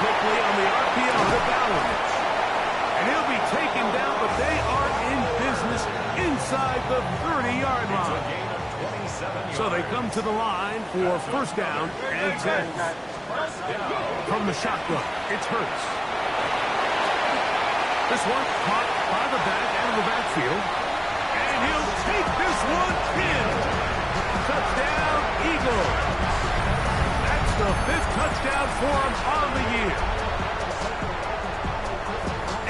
quickly on the RPO to balance. And he'll be taken down, but they are in business inside the 30-yard line. So they come to the line for first down and 10. From the shotgun, it's Hurts. This one caught by the back out of the backfield. And he'll take this one in. Touchdown, Eagles. That's the 5th touchdown for him on the year.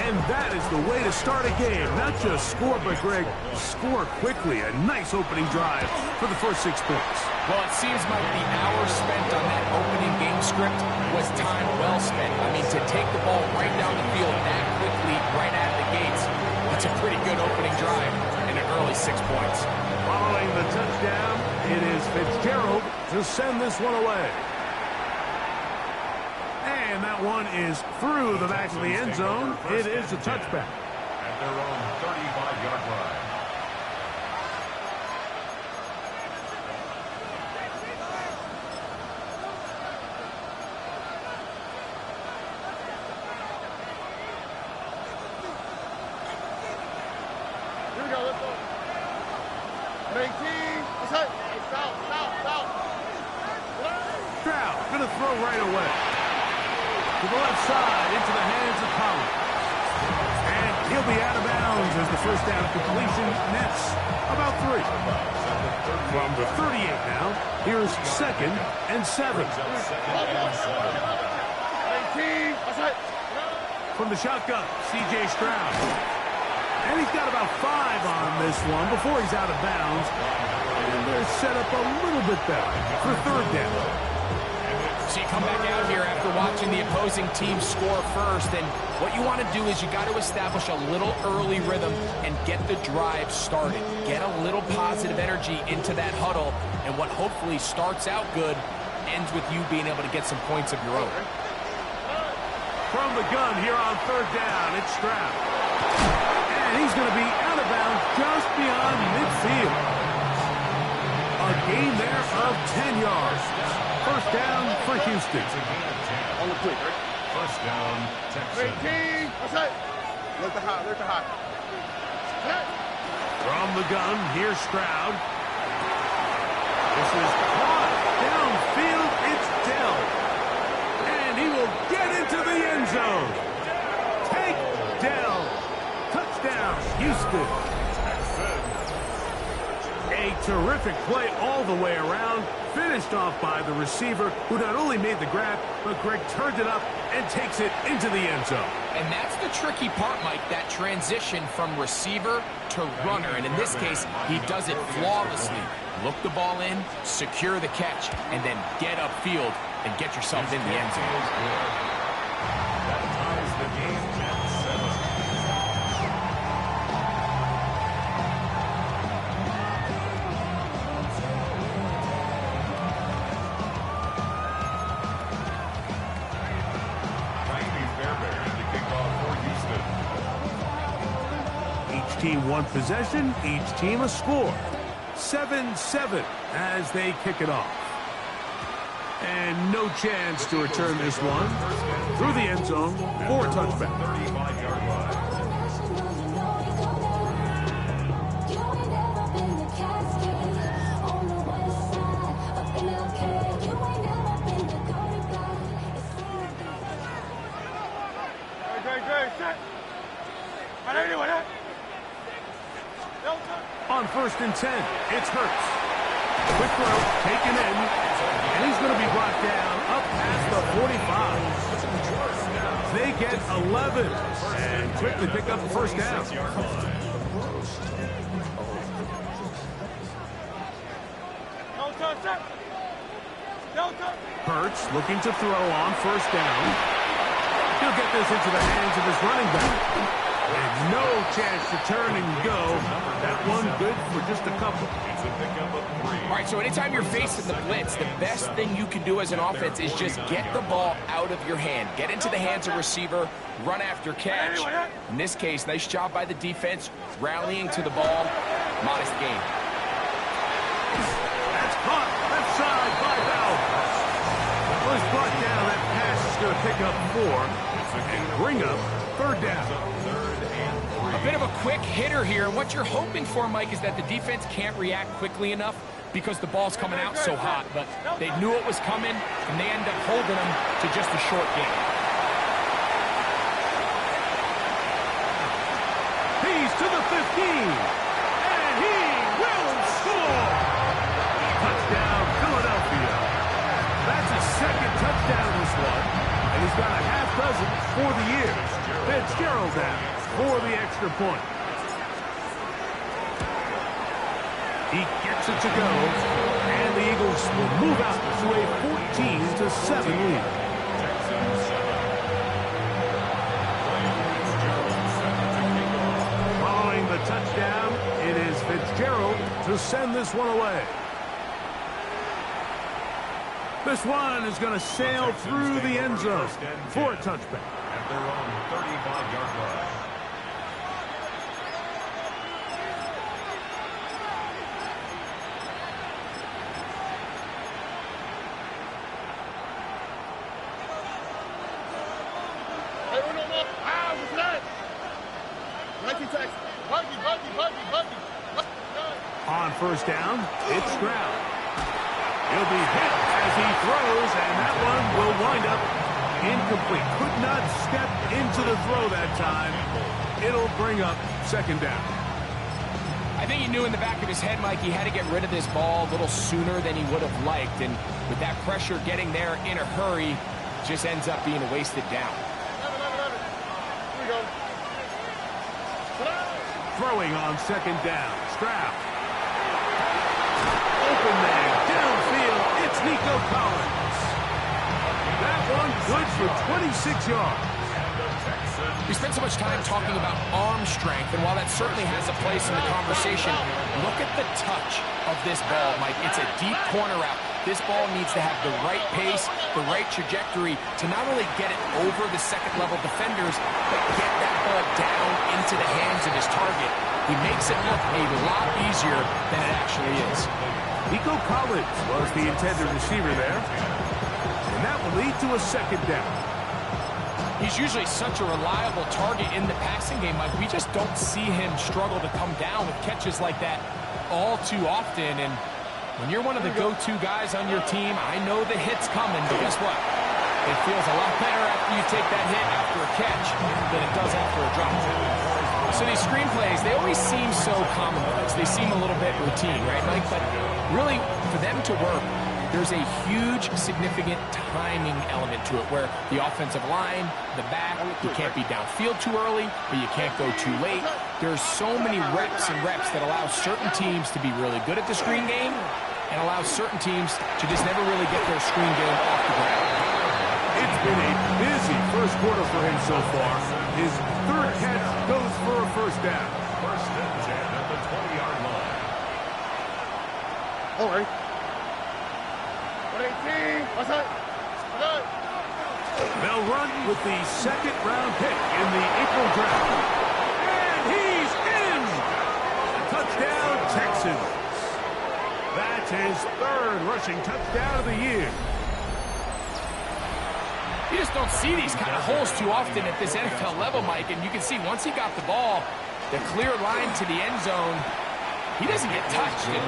And that is the way to start a game. Not just score, but, Greg, score quickly. A nice opening drive for the first 6 points. Well, it seems like the hour spent on that opening game script was time well spent. I mean, to take the ball right down the field that quickly, right out of the gates, that's a pretty good opening drive and an early 6 points. Following the touchdown, it is Fitzgerald to send this one away. And that one is through the back of the end zone. It is a touchback. At their own 35-yard line. Here we go, let's go. 19, let's hit. Stop. Stroud going to throw right away. To the left side, into the hands of Collins. And he'll be out of bounds as the first down completion nets about 3. From the 38 now, here's 2nd and 7. 19, let's hit. From the shotgun, C.J. Stroud. And he's got about 5 on this one before he's out of bounds. And they're set up a little bit better for 3rd down. So you come back out here after watching the opposing team score first, and what you want to do is you got to establish a little early rhythm and get the drive started. Get a little positive energy into that huddle, and what hopefully starts out good ends with you being able to get some points of your own. From the gun here on 3rd down, it's Stroud. And he's going to be out of bounds just beyond midfield. A gain there of 10 yards. First down for Houston. On the quick, right? First down, Texans. 18, let's hit. Let the hot. From the gun, here's Stroud. This is caught downfield. It's Dell. And he will get into the end zone. Take Dell. Touchdown, Houston. A terrific play all the way around. Finished off by the receiver, who not only made the grab, but Greg turned it up and takes it into the end zone. And that's the tricky part, Mike, that transition from receiver to runner. And in this case, he does it flawlessly. Look the ball in, secure the catch, and then get upfield and get yourself in the end zone. That ties the game at 7. Team one possession, each team a score. 7-7 as they kick it off. And no chance to return this one through the end zone for a touchback. 35-yard line. Great, set. On 1st and 10, it's Hurts. Quick throw, taken in, and he's going to be brought down up past the 45. They get 11 and quickly pick up the first down. Hurts looking to throw on 1st down. He'll get this into the hands of his running back. And no chance to turn and go. That one good for just a couple. It's a pickup of 3. All right, so anytime you're facing the blitz, the best thing you can do as an offense is just get the ball out of your hand. Get into the hands of receiver, run after catch. In this case, nice job by the defense, rallying to the ball. Modest gain. That's caught left side by Bell. Was brought down. That pass going to pick up 4 and bring up third down. A bit of a quick hitter here. And what you're hoping for, Mike, is that the defense can't react quickly enough because the ball's coming out so hot. But they knew it was coming, and they end up holding them to just a short game. He's to the 15, and he will score. Touchdown, Philadelphia. That's his second touchdown this one, and he's got a half dozen for the year. Fitzgerald down for the extra point. He gets it to go, and the Eagles will move out to a 14-7 lead. Following the touchdown, it is Fitzgerald to send this one away. This one is going to sail through the end zone for a touchback. At their own 35-yard line. On first down, it's Stroud. He'll be hit as he throws, and that one will wind up incomplete. Could not step into the throw that time. It'll bring up second down. I think he knew in the back of his head, Mike, he had to get rid of this ball a little sooner than he would have liked. And with that pressure getting there in a hurry, just ends up being a wasted down. Here we go. Throwing on second down, Stroud. Open man, downfield, it's Nico Collins. That one good for 26 yards. We spent so much time talking about arm strength, and while that certainly has a place in the conversation, look at the touch of this ball, Mike. It's a deep corner route. This ball needs to have the right pace, the right trajectory to not only get it over the second-level defenders, but get that ball down into the hands of his target. He makes it look a lot easier than it actually is. Nico Collins was the intended receiver there, and that will lead to a second down. He's usually such a reliable target in the passing game, Mike. We just don't see him struggle to come down with catches like that all too often. And when you're one of the go-to guys on your team, I know the hit's coming, but guess what? It feels a lot better after you take that hit after a catch than it does after a drop. So these screenplays, they always seem so commonplace. They seem a little bit routine, right, Mike? But really, for them to work, there's a huge, significant timing element to it where the offensive line, the back, you can't be downfield too early, but you can't go too late. There's so many reps and reps that allow certain teams to be really good at the screen game and allow certain teams to just never really get their screen game off the ground. It's been a busy first quarter for him so far. His third catch goes for a first down. First and 10 at the 20-yard line. All right. 18. They'll run with the second-round pick in the April draft. And he's in! Touchdown, Texans. That's his third rushing touchdown of the year. You just don't see these kind of holes too often at this NFL level, Mike. And you can see once he got the ball, the clear line to the end zone, he doesn't get touched. And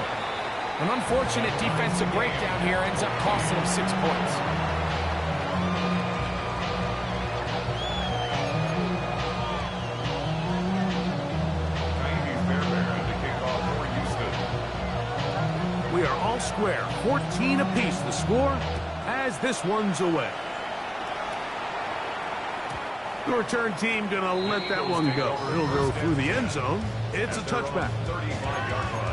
an unfortunate defensive breakdown here ends up costing him 6 points. We are all square, 14 apiece the score as this one's away. The return team going to let that one go. It'll go through the end zone. It's a touchback. 35-yard line.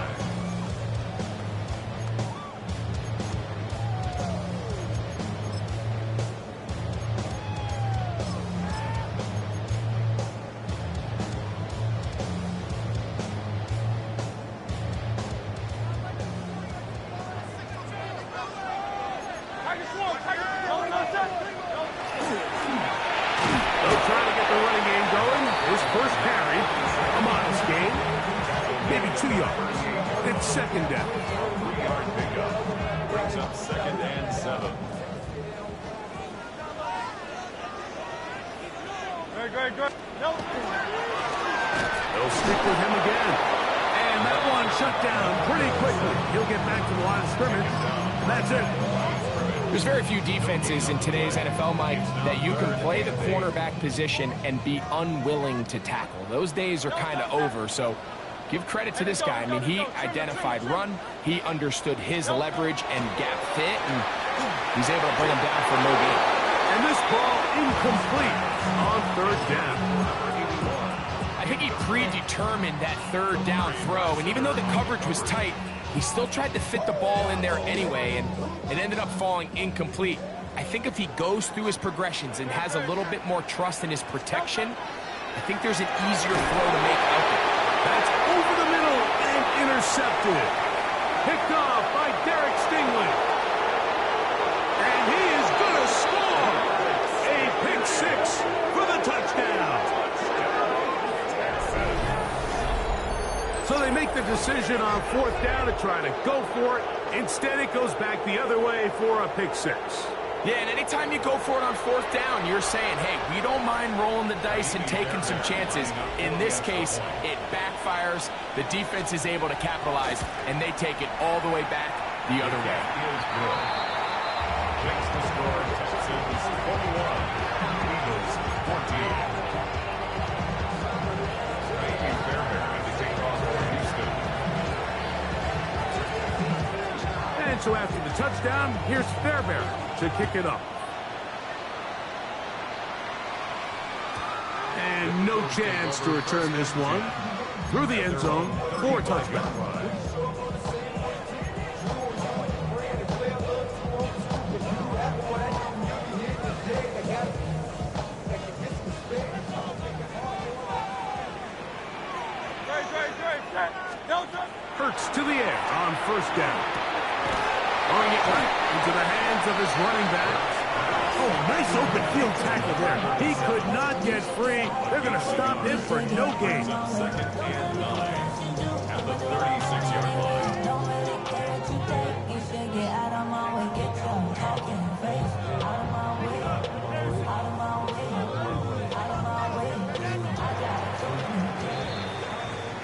First carry, a modest gain, maybe 2 yards. It's second down. 3-yard pickup brings up second and 7. They'll stick with him again. And that one shut down pretty quickly. He'll get back to the line of scrimmage. That's it. There's very few defenses in today's NFL, Mike, that you can play the cornerback position and be unwilling to tackle. Those days are kind of over, so give credit to this guy. I mean, he identified run, he understood his leverage and gap fit, and he's able to bring him down for no gain. And this ball incomplete on third down. I think he predetermined that third down throw, and even though the coverage was tight, he still tried to fit the ball in there anyway, and it ended up falling incomplete. I think if he goes through his progressions and has a little bit more trust in his protection, I think there's an easier throw to make out there. That's over the middle and intercepted. Picked off by Derek Stingley. And he is going to score. A pick six for the touchdown. So they make the decision on fourth down to try to go for it. Instead, it goes back the other way for a pick six. Yeah, and anytime you go for it on fourth down, you're saying, hey, we don't mind rolling the dice and taking some chances. In this case, it backfires. The defense is able to capitalize, and they take it all the way back the other way. Makes the score Texans 41, Eagles 14. And so after the touchdown, here's Fairbairn to kick it up. And no chance to return this one. Through the end zone for a touchdown. Hurts to the air on first down. Throwing it right into the hands of his running back. Oh, nice open field tackle there. He could not get free. They're going to stop him for no gain. Second and 9 at the 36-yard line.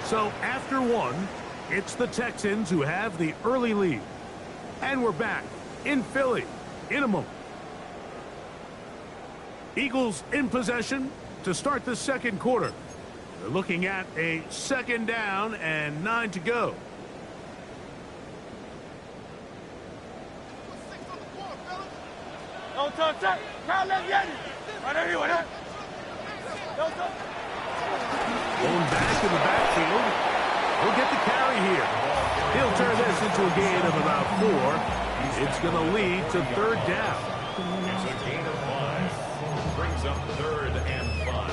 So after one, it's the Texans who have the early lead. And we're back in Philly in a moment. Eagles in possession to start the second quarter. They're looking at a second down and 9 to go. Going back in the backfield. He'll get the carry here. He'll turn this into a gain of about 4. It's going to lead to third down. It's a gain of 5. Brings up third and 5.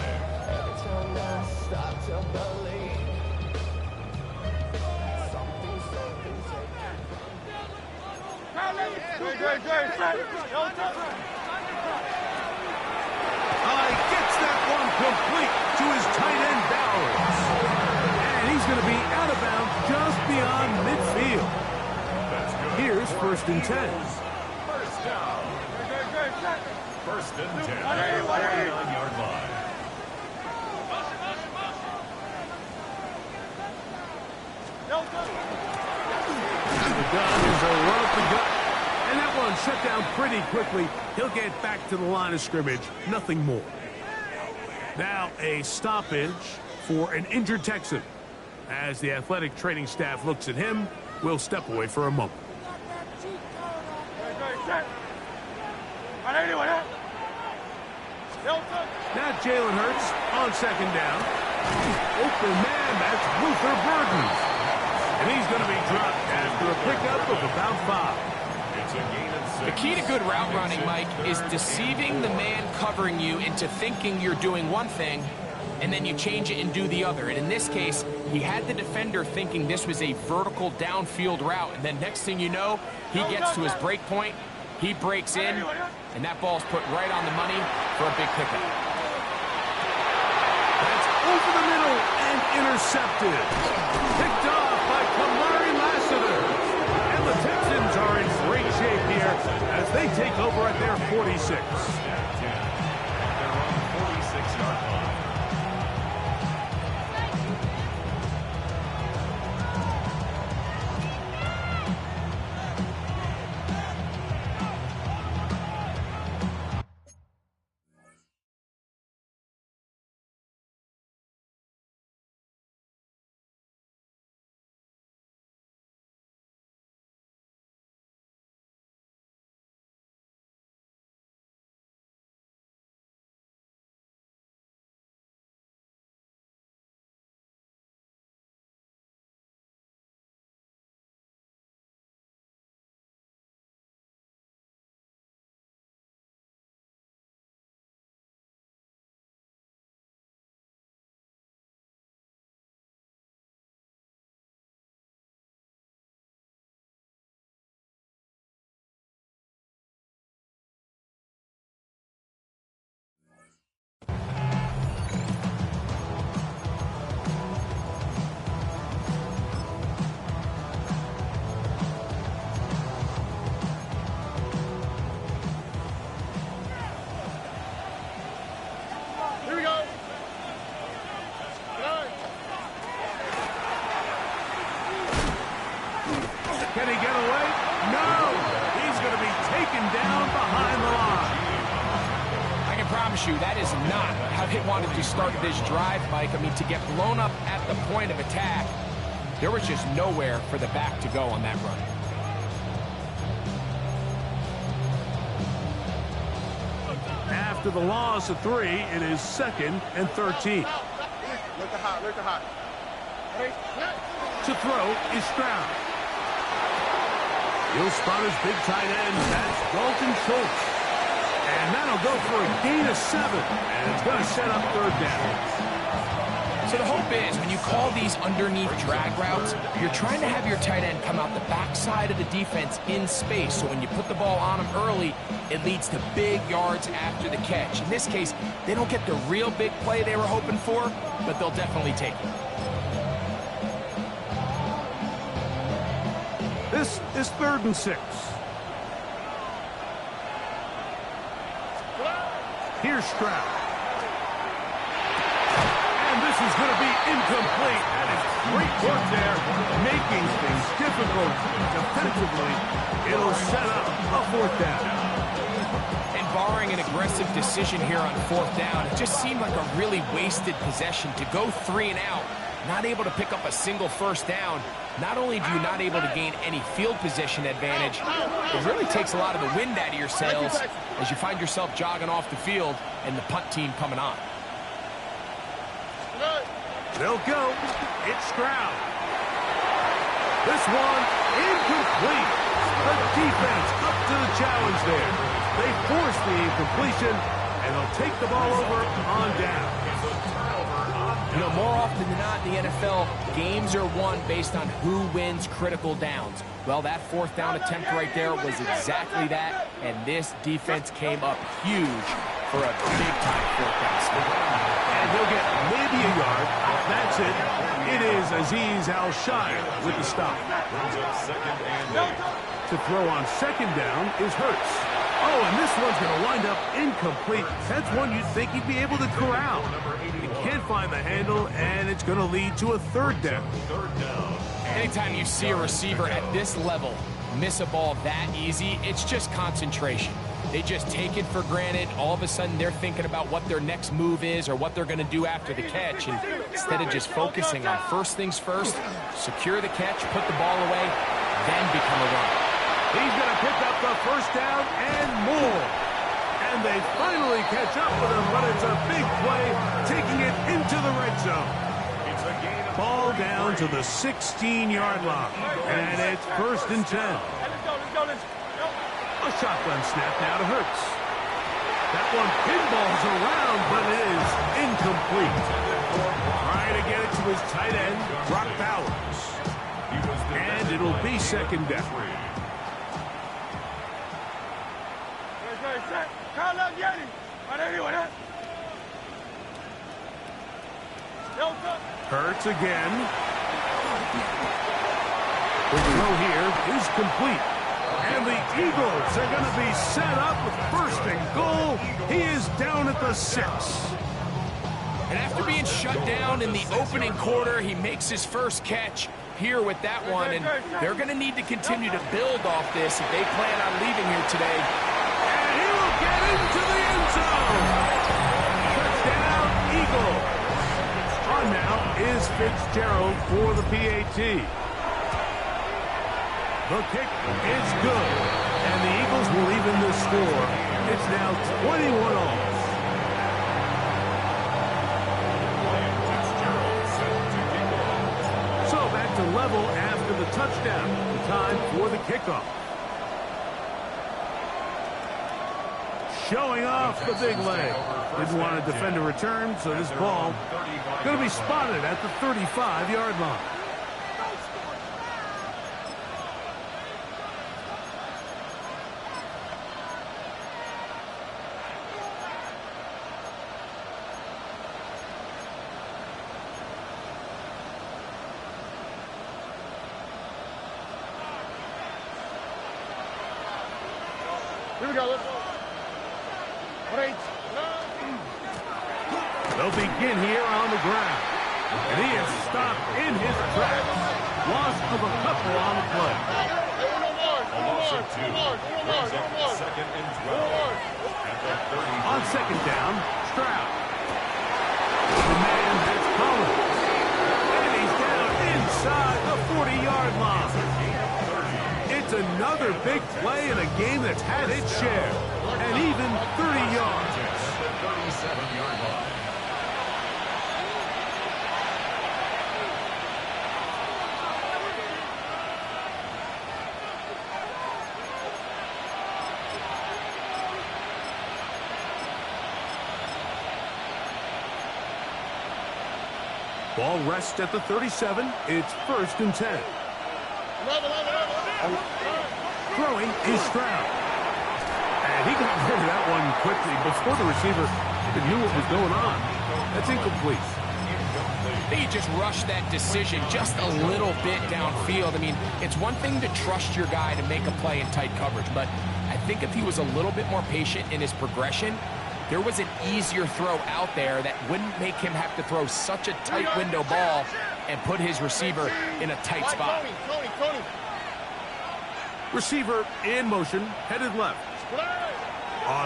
Gets that one complete to his tight end Bowers. And he's going to be out of bounds just beyond midfield. Here's first and 10. First down. First and 10 at the 39-yard line. And the gun is a run up the gut. And that one shut down pretty quickly. He'll get back to the line of scrimmage. Nothing more. Now a stoppage for an injured Texan. As the athletic training staff looks at him, we'll step away for a moment. Now Jalen Hurts on second down. Open man, that's Luther Burden. And he's going to be dropped after a pickup of about 5. It's a gain of 6. The key to good route running, Mike, is deceiving the man covering you into thinking you're doing one thing, and then you change it and do the other. And in this case, he had the defender thinking this was a vertical downfield route, and then next thing you know, he gets to his break point, he breaks in, and that ball's put right on the money for a big pickup. That's over the middle and intercepted. Picked off by Kamari Lassiter. And the Texans are in great shape here as they take over at their 46. They're on 46-yard line. No! He's going to be taken down behind the line. I can promise you that is not how they wanted to start this drive, Mike. I mean, to get blown up at the point of attack, there was just nowhere for the back to go on that run. After the loss of 3, it is 2nd and 13. Look hot. To throw is Stroud. He'll spot his big tight end. That's Dalton Schultz. And that'll go for a gain of 7. And it's going to set up 3rd down. So the hope is when you call these underneath drag routes, you're trying to have your tight end come out the backside of the defense in space. So when you put the ball on him early, it leads to big yards after the catch. In this case, they don't get the real big play they were hoping for, but they'll definitely take it. This is 3rd and 6. Here's Stroud. And this is going to be incomplete. That is great work there, making things difficult defensively. It'll set up a 4th down. And barring an aggressive decision here on 4th down, it just seemed like a really wasted possession to go 3 and out, not able to pick up a single 1st down. Not only do you not able to gain any field position advantage, it really takes a lot of the wind out of your sails as you find yourself jogging off the field and the punt team coming on. They'll go. It's Stroud. This one incomplete. The defense up to the challenge there. They force the incompletion, and they'll take the ball over on down. You know, more often than not in the NFL, games are won based on who wins critical downs. Well, that 4th down attempt right there was exactly that, and this defense came up huge for a big-time 4th down stop. And he'll get maybe a yard. That's it. It is Azeez Al-Shire with the stop. To throw on 2nd down is Hurts. Oh, and this one's going to wind up incomplete. That's one you'd think he'd be able to corral. He can't find the handle, and it's going to lead to a 3rd down. Anytime you see a receiver at this level miss a ball that easy, it's just concentration. They just take it for granted. All of a sudden, they're thinking about what their next move is or what they're going to do after the catch. And instead of just focusing on first things first, secure the catch, put the ball away, then become a runner. He's going to pick up the 1st down and more. And they finally catch up with him, but it's a big play, taking it into the red zone. Ball down to the 16-yard line. And it's 1st and 10. A shotgun snap now to Hurts. That one pinballs around, but it is incomplete. Trying to get it to his tight end, Brock Bowers. And it'll be 2nd down. Hurts again. The throw here is complete. And the Eagles are going to be set up with 1st and goal. He is down at the 6. And after being shut down in the opening quarter, he makes his first catch here with that one. And they're going to need to continue to build off this if they plan on leaving here today. And he will get into the end zone. Touchdown, Eagles. On now is Fitzgerald for the PAT. The kick is good, and the Eagles will even the score. It's now 21 all. So back to level after the touchdown. The time for the kickoff. Showing off the big leg. Didn't want to defend a return, so this ball going to be spotted at the 35-yard line. Here we go. Let's go. They'll begin here on the ground. And he is stopped in his tracks. Loss of a couple on the play. Brings up second and 12. At the 30. On second down, Stroud. The man has Collins. And he's down inside the 40-yard line. It's another big play in a game that's had its share. And even 30 yards. At the 37-yard line. Ball rests at the 37. It's 1st and 10. Throwing is Stroud. And he got rid of that one quickly before the receiver even knew what was going on. That's incomplete. I think he just rushed that decision just a little bit downfield. I mean, it's one thing to trust your guy to make a play in tight coverage, but I think if he was a little bit more patient in his progression, there was an easier throw out there that wouldn't make him have to throw such a tight window ball and put his receiver in a tight spot. Receiver in motion, headed left.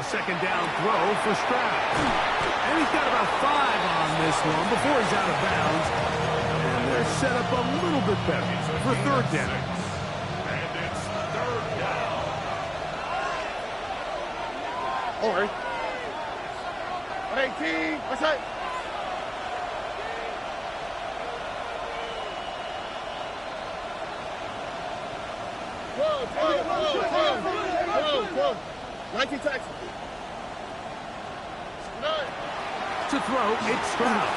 Second down throw for Stroud. And he's got about 5 on this one before he's out of bounds. And they're set up a little bit better for 3rd down. And it's 3rd down. All right. 18. What's that? Whoa. 19 taxi. To throw, it's Stroud.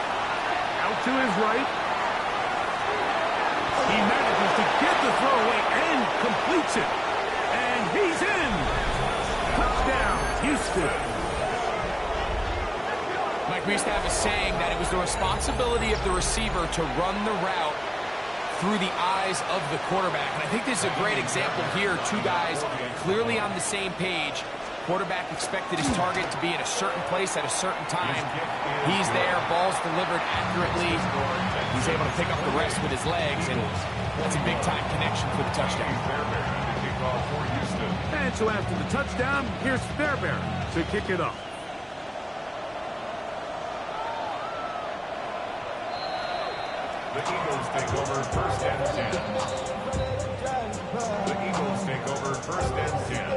Out to his right. He manages to get the throw away and completes it. And he's in. Touchdown, Houston. Mike, we used to have a saying that it was the responsibility of the receiver to run the route through the eyes of the quarterback. And I think this is a great example here. 2 guys clearly on the same page. Quarterback expected his target to be in a certain place at a certain time. He's there, ball's delivered accurately. He's able to pick up the rest with his legs, and that's a big-time connection for the touchdown. And so after the touchdown, here's Fairbairn to kick it off. The Eagles take over 1st and 10. The Eagles take over 1st and 10.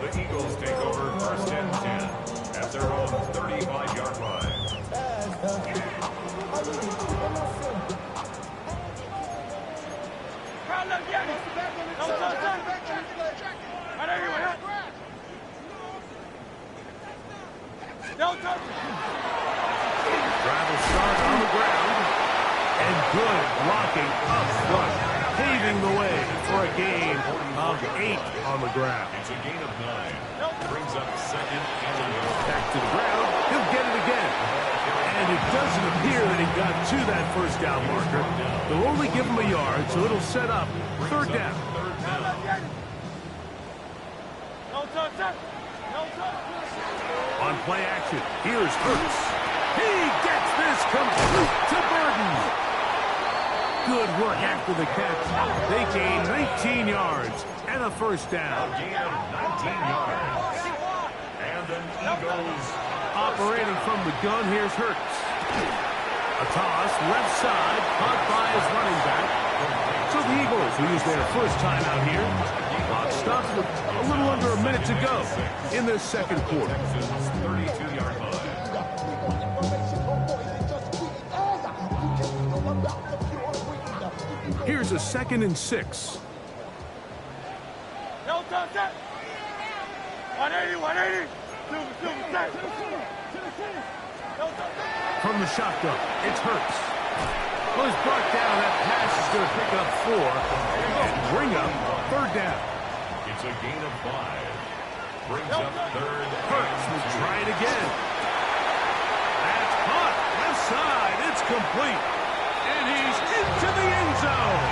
The Eagles take over 1st and 10 at their own 35-yard line. Drive will start on the ground. And good blocking up front, paving the way for a gain of 8 on the ground. It's a gain of 9. Brings up second and 11. Back to the ground. He'll get it again. And it doesn't appear that he got to that 1st down marker. They'll only give him a yard, so it'll set up 3rd down. On play action, here's Hurts. He gets this complete to Burden. Good work after the catch. They gain 19 yards and a 1st down. A gain of 19 yards. And an Eagles. Operating from the gun, here's Hurts. A toss, left side, caught by his running back. So the Eagles, who use their 1st time out here, clock stops with a little under a minute to go in this 2nd quarter. 32-yard line. Here's a 2nd and 6. 180. From the shotgun, it's Hurts. Well, he's brought down. That pass is going to pick up 4 and bring up 3rd down. It's a gain of 5. Brings up 3rd. Hurts will try it again. That's caught. Left side. It's complete. And he's into the end zone.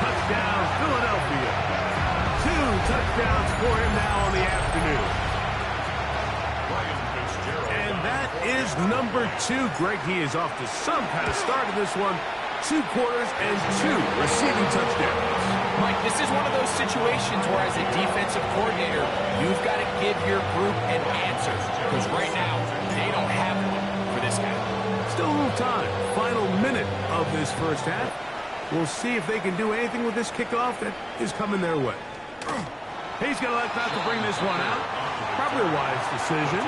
Touchdown, Philadelphia. 2 touchdowns for him now on the afternoon. And that is number 2. Greg, he is off to some kind of start in this one. 2 quarters and 2 receiving touchdowns. Mike, this is one of those situations where as a defensive coordinator, you've got to give your group an answer. Because right now, they don't have one for this guy. Still a little time. Final minute of this first half. We'll see if they can do anything with this kickoff that is coming their way. He's going to let that to bring this one out. Probably a wise decision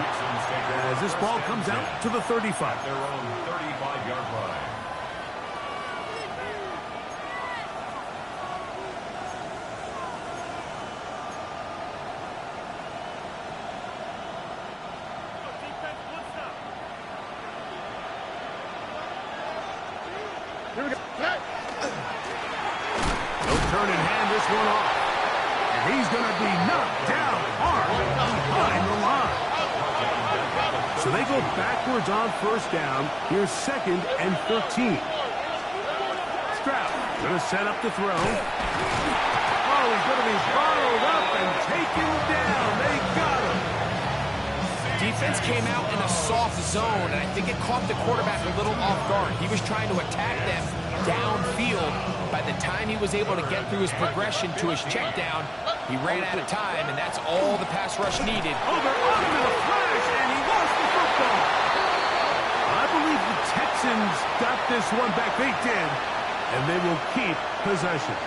as this ball comes out to the 35. Their own 35-yard line. Here we go. They'll turn and hand this one off. And he's going to be knocked down hard behind the line. So they go backwards on first down. Here's 2nd and 13. Stroud going to set up the throw. Oh, he's going to be bottled up and taken down. They got him. Defense came out in a soft zone, and I think it caught the quarterback a little off guard. He was trying to attack them downfield. By the time he was able to get through his progression to his check down, he ran out of time, and that's all the pass rush needed. Oh, they're off to the flash, and he lost the football. I believe the Texans got this one back. They did, and they will keep possession.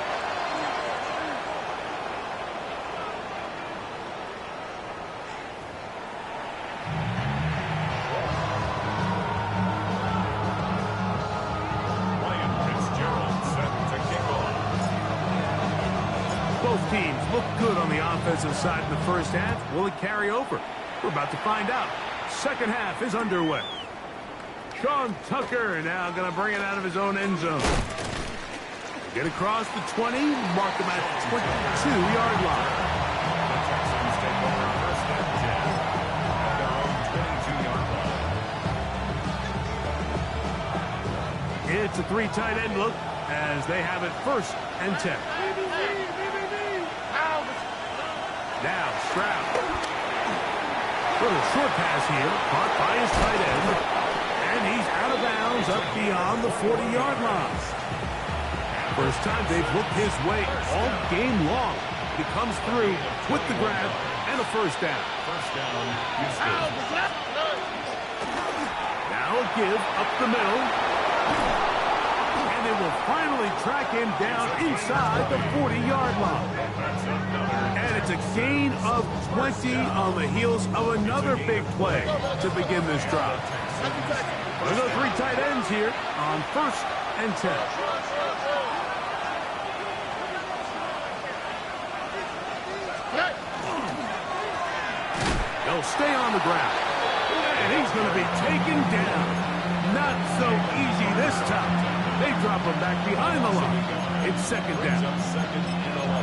Both teams look good on the offensive side in the first half. Will it carry over? We're about to find out. Second half is underway. Sean Tucker now going to bring it out of his own end zone. Get across the 20, mark him at the 22-yard line. The Texans take over first and 10 at their own 22-yard line. It's a 3 tight end look as they have it 1st and 10. Now Stroud. Little short pass here, caught by his tight end. And he's out of bounds up beyond the 40-yard line. First time they've looked his way all game long. He comes through with the grab and a first down. First down, Houston. Now a give up the middle. And they will finally track him down inside the 40-yard line. And it's a gain of 20 on the heels of another big play to begin this drive. There's no 3 tight ends here on 1st and 10. They'll stay on the ground. And he's going to be taken down. Not so easy this time. They drop him back behind the line. It's 2nd down.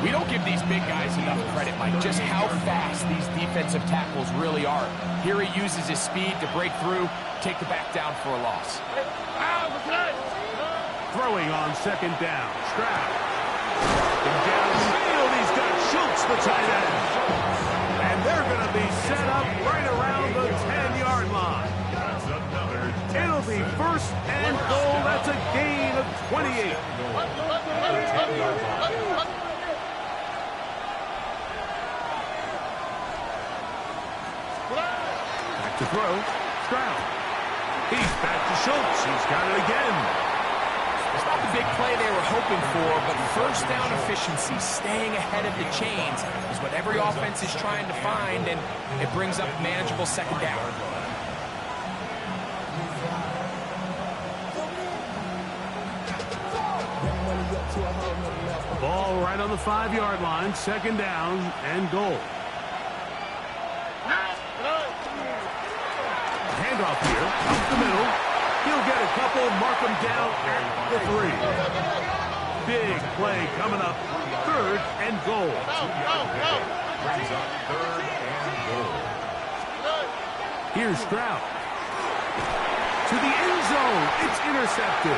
We don't give these big guys enough credit, Mike, just how fast these defensive tackles really are. Here he uses his speed to break through, take the back down for a loss. Throwing on 2nd down. Stroud. And downfield, he's got Schultz, the tight end. And they're going to be set up right around the 10-yard line. It'll be 1st and goal. That's a gain of 28. Back to throw. Stroud. He's back to Schultz. He's got it again. It's not the big play they were hoping for, but first down efficiency, staying ahead of the chains, is what every offense is trying to find, and it brings up manageable 2nd down. Ball right on the 5-yard line. 2nd down and goal. Handoff here. Up the middle. He'll get a couple. Mark him down at the 3. Big play coming up. 3rd and goal. Brings up 3rd and goal. Here's Stroud. To the end zone. It's intercepted.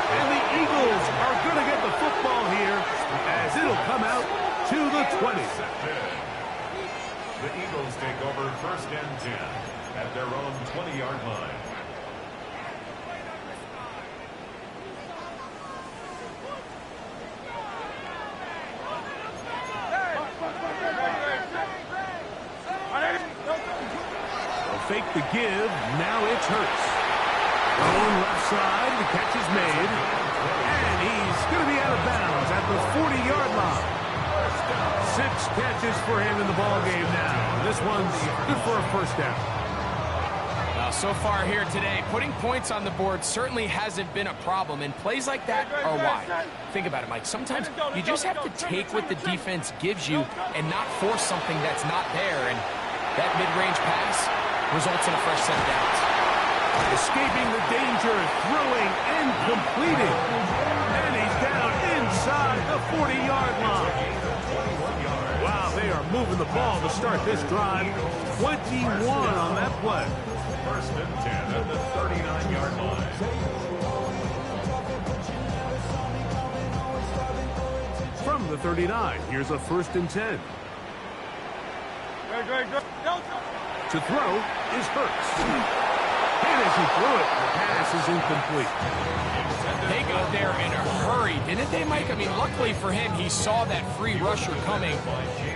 And the Eagles are going to get the football here as it'll come out to the 20. The Eagles take over 1st and 10 at their own 20-yard line. fake the give. Now it's Hurts. Going left side. The catch is made. And he's going to be out of bounds at the 40-yard line. 6 catches for him in the ballgame now. This one's good for a first down. So far here today, putting points on the board certainly hasn't been a problem, and plays like that are why. Think about it, Mike. Sometimes you just have to take what the defense gives you and not force something that's not there, and that mid-range pass results in a fresh set of downs. Escaping the danger, throwing and completing. And he's down inside the 40-yard line. Wow, they are moving the ball to start this drive. 21 on that play. First and 10 at the 39-yard line. From the 39, here's a first and 10. To throw is Hurts. And as he threw it, the pass is incomplete. They got there in a hurry, didn't they, Mike? I mean, luckily for him, he saw that free rusher coming,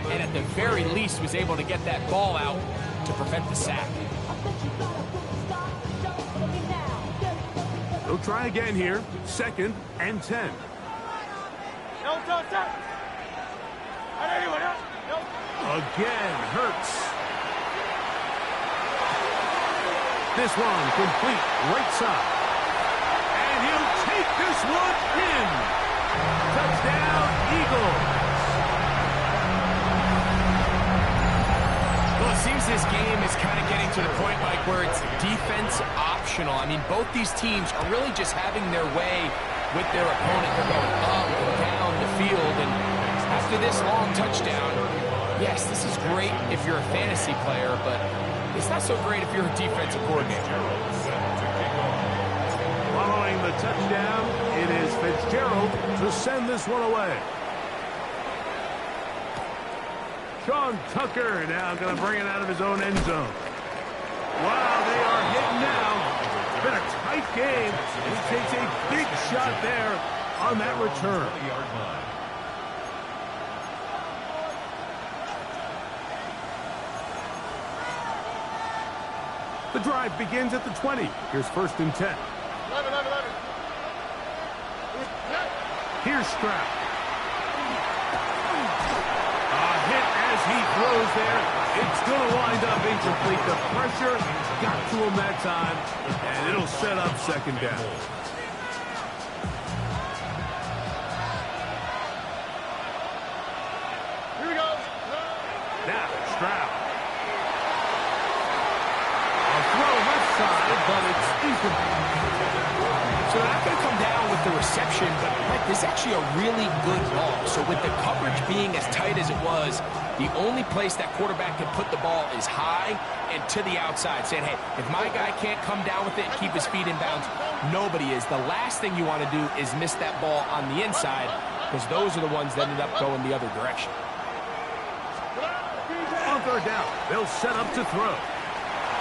and at the very least was able to get that ball out to prevent the sack. They'll try again here. Second and 10. Again, Hurts. This one complete right side. And he'll take this one in. Touchdown, Eagles. Well, it seems this game is kind of getting to the point, Mike, where it's defense optional. I mean, both these teams are really just having their way with their opponent. They're going up and down the field, and after this long touchdown, yes, this is great if you're a fantasy player, but it's not so great if you're a defensive coordinator. Following the touchdown, it is Fitzgerald to send this one away. Sean Tucker now going to bring it out of his own end zone. Wow, they are hitting now. Been a tight game. He takes a big shot there on that return. The drive begins at the 20. Here's first and 10. 11. Here's Stroud. A hit as he throws there. It's going to wind up incomplete. The pressure got to him that time, and it'll set up second down. Here we go. Now, Stroud. Throw left side, but it's incomplete. So they're not going to come down with the reception, but Mike, this is actually a really good ball. So with the coverage being as tight as it was, the only place that quarterback can put the ball is high and to the outside, saying, hey, if my guy can't come down with it and keep his feet in bounds, nobody is. The last thing you want to do is miss that ball on the inside, because those are the ones that end up going the other direction. On third down, they'll set up to throw.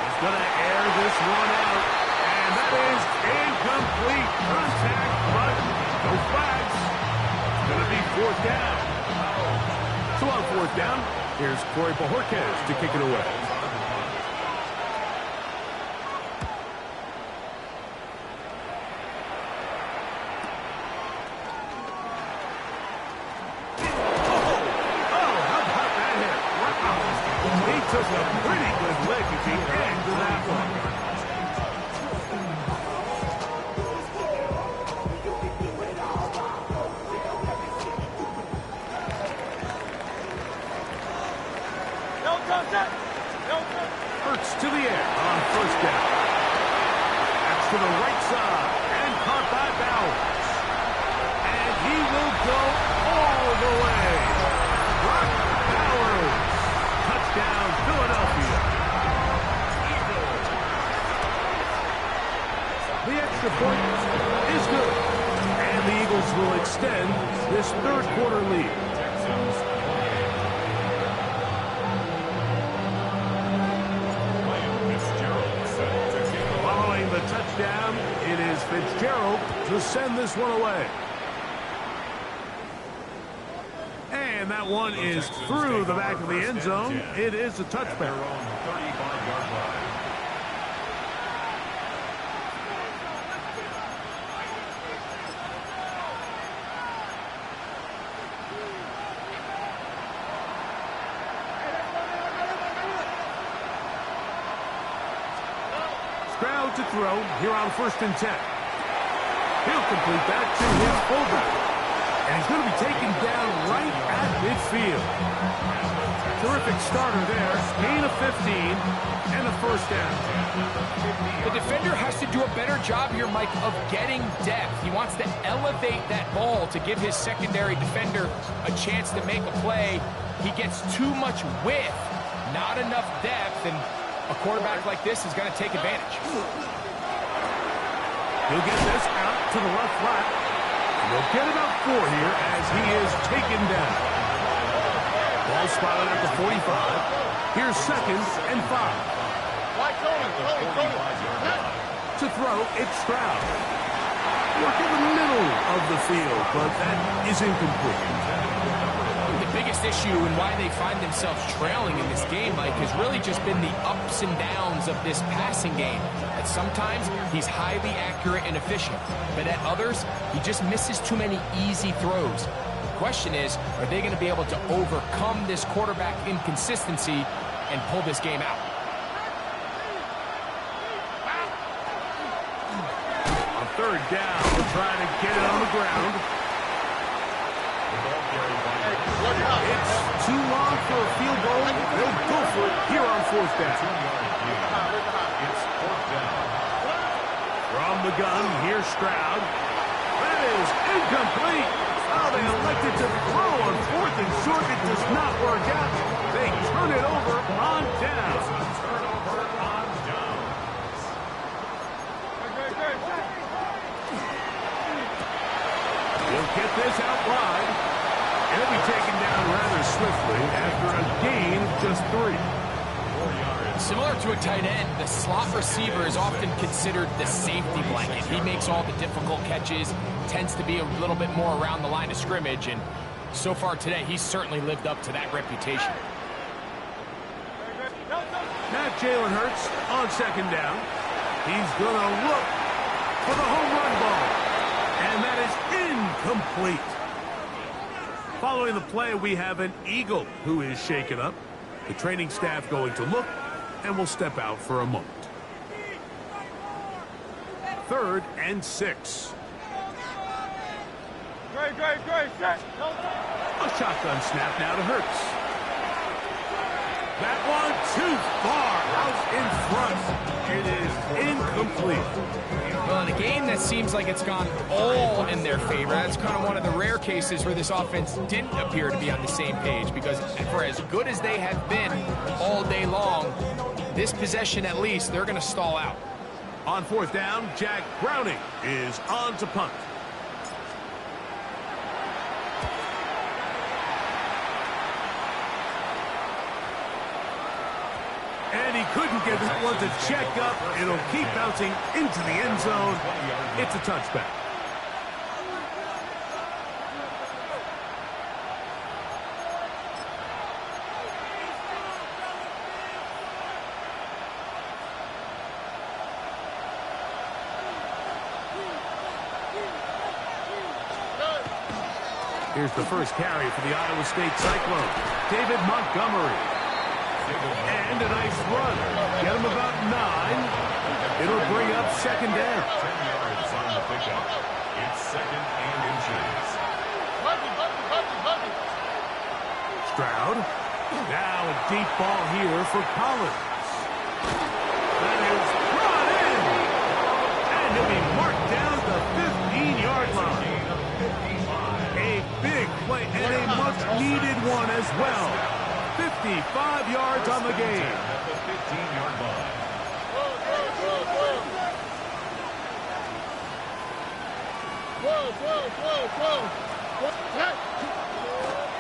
He's going to air this one out, and that is incomplete. Contact, but no flags. It's going to be fourth down. So on fourth down, here's Corey Bojorquez to kick it away. Took a pretty good lick at the end of that one. Hurts to the air on first down. That's to the right side and caught by Bowers. And he will go all the way. Brock Bowers. Touchdown, Philadelphia. The extra point is good. And the Eagles will extend this third quarter lead. Following the touchdown, it is Fitzgerald to send this one away. And that one is through the back of the end zone. It is a touchback. Stroud to throw here on 1st and 10. He'll complete that to his fullback. And he's going to be taken down right at midfield. Terrific starter there. Gain of 15 and a 1st down. The defender has to do a better job here, Mike, of getting depth. He wants to elevate that ball to give his secondary defender a chance to make a play. He gets too much width, not enough depth, and a quarterback like this is going to take advantage. He'll get this out to the left flat. He'll get about 4 here as he is taken down. Ball spotted at the 45. Here's 2nd and 5. To throw, it's Stroud. Work in the middle of the field, but that is incomplete. The biggest issue and why they find themselves trailing in this game, Mike, has really just been the ups and downs of this passing game. At sometimes, he's highly accurate and efficient, but at others, he just misses too many easy throws. The question is, are they going to be able to overcome this quarterback inconsistency and pull this game out? On 3rd down, we're trying to get it on the ground. It's too long for a field goal. They'll go for it here on 4th down. It's 4th down. From the gun, here's Stroud. That is incomplete. Oh, they elected to throw on 4th and short. It does not work out. They turn it over on down. Turnover on downs. He'll get this out wide. He'll be taken down rather swiftly after a gain of just 3. Similar to a tight end, the slot receiver is often considered the safety blanket. He makes all the difficult catches, tends to be a little bit more around the line of scrimmage, and so far today, he's certainly lived up to that reputation. Now Jalen Hurts on 2nd down. He's going to look for the home run ball, and that is incomplete. Following the play, we have an Eagle who is shaken up. The training staff going to look, and will step out for a moment. 3rd and 6. A shotgun snap now to Hurts. That one too far out in front. It is incomplete. Well, in a game that seems like it's gone all in their favor, that's kind of one of the rare cases where this offense didn't appear to be on the same page, because for as good as they have been all day long, this possession at least, they're going to stall out. On 4th down, Jack Browning is on to punt. And he couldn't get that one to check up. It'll keep bouncing into the end zone. It's a touchback. Here's the first carry for the Iowa State Cyclone. David Montgomery. And a nice run. Get him about 9. It'll bring up 2nd down. 10 yards on the pickup. It's 2nd and inches. Stroud. Now a deep ball here for Collins. That is brought in. And he'll be marked down the 15-yard line. A big play and a much-needed one as well. 55 yards on the game. At the 15-yard line.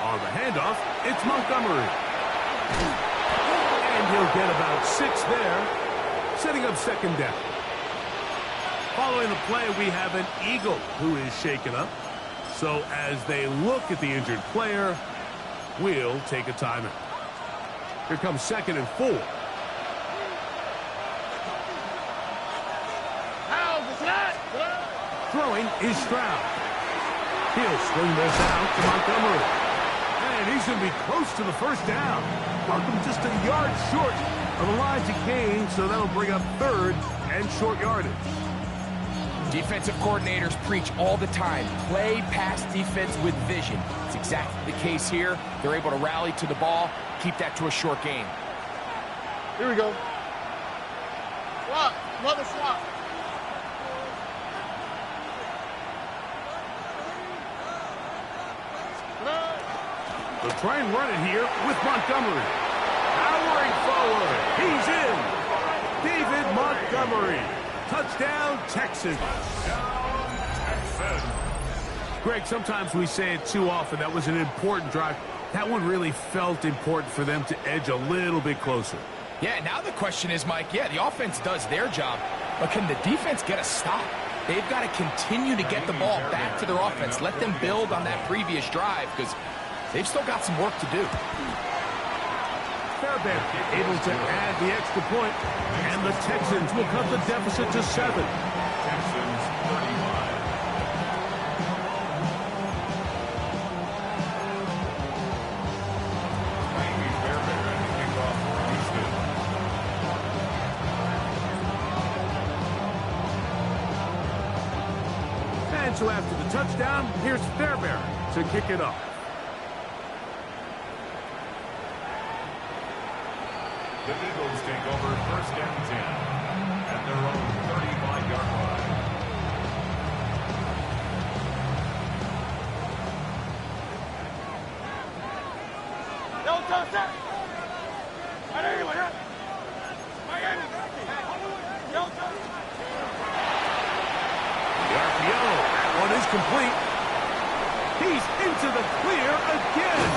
On the handoff, it's Montgomery. And he'll get about 6 there, setting up 2nd down. Following the play, we have an Eagle who is shaken up. So as they look at the injured player, we'll take a timeout. Here comes 2nd and 4. Throwing is Stroud. He'll swing this out to Montgomery. And he's going to be close to the 1st down. Markham just a yard short of the line to gain, so that'll bring up 3rd and short yardage. Defensive coordinators preach all the time, play pass defense with vision. It's exactly the case here. They're able to rally to the ball, keep that to a short game. Here we go. Swap. Another swap. They'll try and run it here with Montgomery. Powering forward. He's in. David Montgomery. Touchdown, Texans. Greg, sometimes we say it too often. That was an important drive. That one really felt important for them to edge a little bit closer. Yeah, now the question is, Mike, yeah, the offense does their job, but can the defense get a stop? They've got to continue to get the ball back to their offense. Let them build on that previous drive because they've still got some work to do. Fairbairn able to add the extra point, and the Texans will cut the deficit to 7. Texans 35. And so after the touchdown, here's Fairbairn to kick it off. The Eagles take over first and 10 at their own 35-yard line. The RPO, that one is complete. He's into the clear again.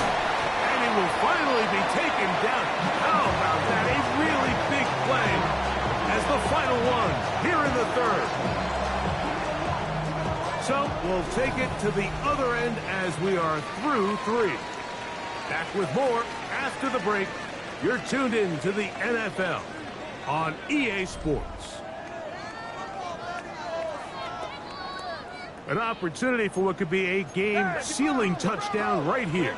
And he will finally be taken down. How about that? A really big play as the final one here in the third. So we'll take it to the other end as we are through 3. Back with more after the break. You're tuned in to the NFL on EA Sports. An opportunity for what could be a game-sealing touchdown right here.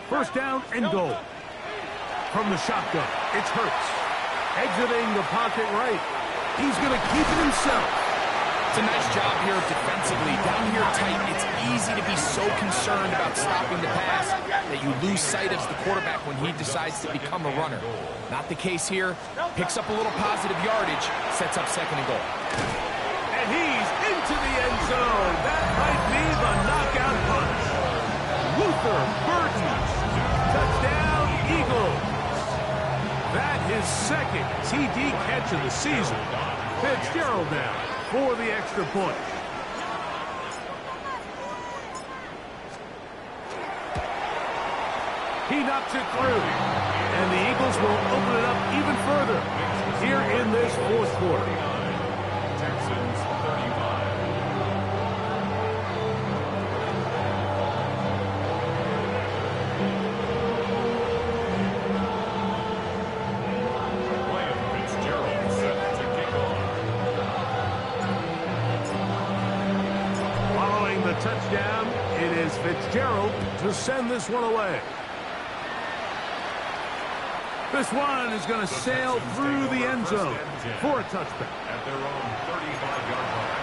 First down and goal. From the shotgun, it's Hurts. Exiting the pocket right. He's going to keep it himself. It's a nice job here defensively. Down here tight, it's easy to be so concerned about stopping the pass that you lose sight of the quarterback when he decides to become a runner. Not the case here. Picks up a little positive yardage, sets up second and goal. And he's into the end zone. That might be the knockout punch. Luther Burton. Touchdown, Eagles. That his second TD catch of the season. Fitzgerald now for the extra point. He knocks it through. And the Eagles will open it up even further here in this fourth quarter. Texans 35. Fitzgerald set to kick off. Following the touchdown, it is Fitzgerald to send this one away. This one is going to sail through the end zone for a touchback. At their own 35-yard line.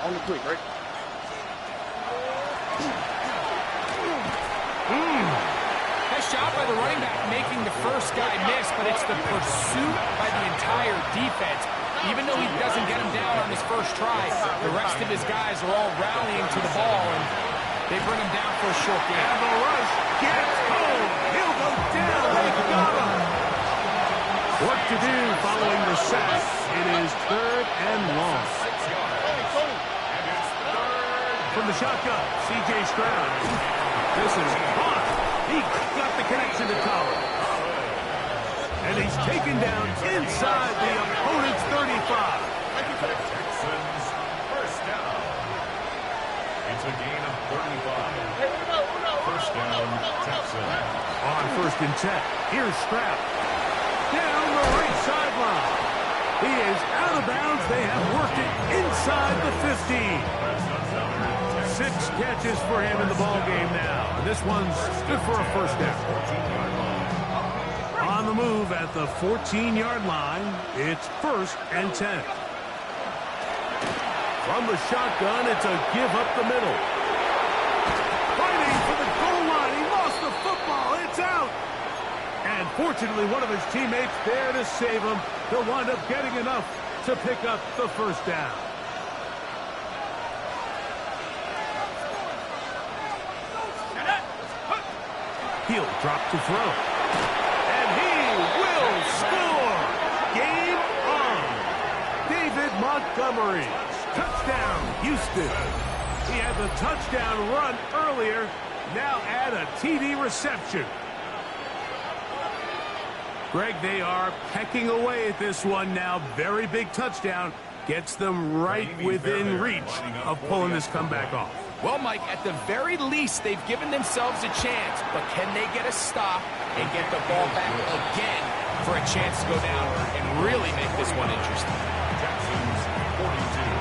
On the quick, right? Nice job by the running back making the first guy miss, but it's the pursuit by the entire defense. Even though he doesn't get him down on his first try, the rest of his guys are all rallying to the ball, and they bring him down for a short game. And the rush gets home. He'll go down. They got him. What to do following the sack? It is third and long. From the shotgun, C.J. Stroud. This is hot. He got the connection to Collins. And he's taken down inside the opponent's 35. Texans first down. It's a gain of 35. First down, Texans. On 1st and 10, here's Stroud. Down the right sideline. He is out of bounds. They have worked it inside the 15. 6 catches for him in the ball game now. And this one's good for a first down. On the move at the 14-yard line, it's 1st and 10. From the shotgun, it's a give up the middle. Fighting for the goal line. He lost the football. It's out. And fortunately, one of his teammates there to save him. He'll wind up getting enough to pick up the first down. He'll drop to throw. And he will score. Game on. David Montgomery. Touchdown, Houston. He had the touchdown run earlier. Now add a TD reception. Greg, they are pecking away at this one now. Very big touchdown. Gets them right within reach of pulling this comeback off. Well, Mike, at the very least, they've given themselves a chance. But can they get a stop and get the ball back again for a chance to go down and really make this one interesting? Texans 42.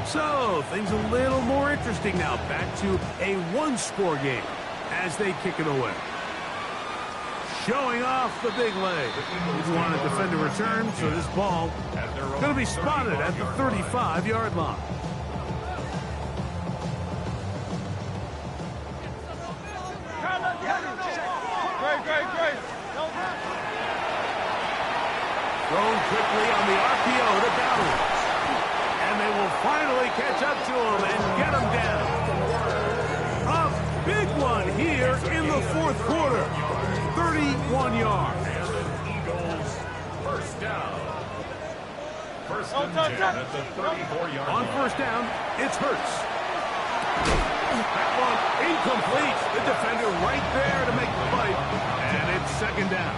So, things a little more interesting now. Back to a one-score game as they kick it away. Showing off the big leg. He wanted to defend a return, so this ball going to be spotted at the 35-yard line. Great. Thrown quickly on the RPO to Bowers. And they will finally catch up to him and get him down. A big one here in the 4th quarter. 31 yards. Eagles first down. 1st and 10 at the 34-yard On line. 1st down, it's Hurts. That one incomplete. The defender right there to make the fight. And it's 2nd down.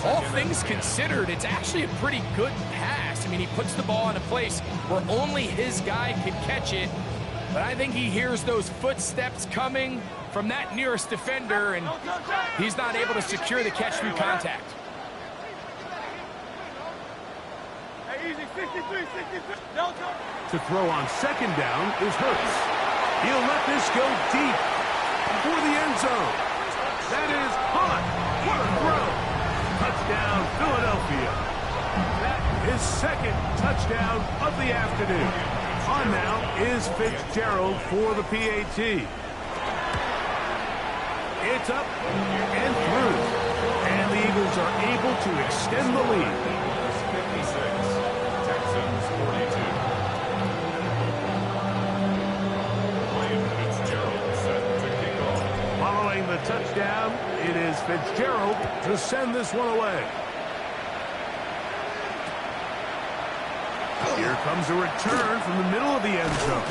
All things considered, it's actually a pretty good pass. I mean, he puts the ball in a place where only his guy could catch it. But I think he hears those footsteps coming from that nearest defender, and he's not able to secure the catch through contact. Easy, 63. To throw on 2nd down is Hurts. He'll let this go deep for the end zone. That is hot. What a throw. Touchdown, Philadelphia. That is 2nd touchdown of the afternoon. On now is Fitzgerald for the PAT. It's up and through. And the Eagles are able to extend the lead. 56, Texans 42. Ryan Fitzgerald set to kick off. Following the touchdown, it is Fitzgerald to send this one away. Here comes a return from the middle of the end zone.